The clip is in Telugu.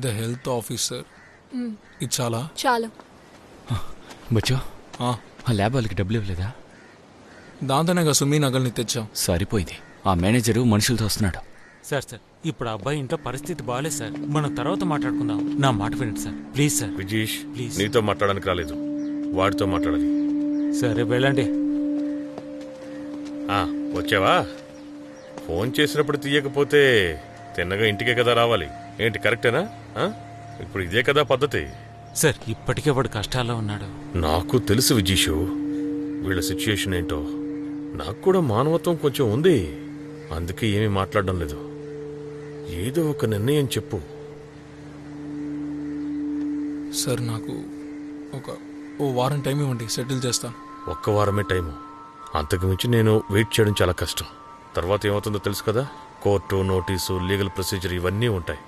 The health officer. ఇది చాలా చాలు. బచ్చో, ఆ ల్యాబ్ వాళ్ళకి డబ్బులు ఇవ్వలేదా? దాంతోనే సుమీ నగల్ని తెచ్చాం. సరిపోయింది. ఆ మేనేజరు మనుషులతో వస్తున్నాడు. సార్ ఇప్పుడు ఆ అబ్బాయి ఇంట్లో పరిస్థితి బాగాలేదు సార్. మనం తర్వాత మాట్లాడుకుందాం. నా మాట వినండి సార్, ప్లీజ్ సార్. విజీష్, ప్లీజ్. నీతో మాట్లాడడానికి రాలేదు, వాడితో మాట్లాడాలి. సరే వెళ్ళండి. వచ్చావా? ఫోన్ చేసినప్పుడు తీయకపోతే తిన్నగా ఇంటికే కదా రావాలి. ఏంటి, కరెక్టేనా? ఇప్పుడు ఇదే కదా పద్ధతి. సార్ ఇప్పటికే వాడు కష్టాల్లో ఉన్నాడు. నాకు తెలుసు విజీషు, వీళ్ళ సిచ్యుయేషన్ ఏంటో. నాకు కూడా మానవత్వం కొంచెం ఉంది, అందుకే ఏమీ మాట్లాడడం లేదు. ఏదో ఒక నిర్ణయం చెప్పు. సార్ నాకు ఓ వారం టైం ఇవ్వండి, సెటిల్ చేస్తాను. ఒక్క వారమే టైము, అంతకు మించి నేను వెయిట్ చేయడం చాలా కష్టం. తర్వాత ఏమవుతుందో తెలుసు కదా, కోర్టు, నోటీసు, లీగల్ ప్రొసీజర్ ఇవన్నీ ఉంటాయి.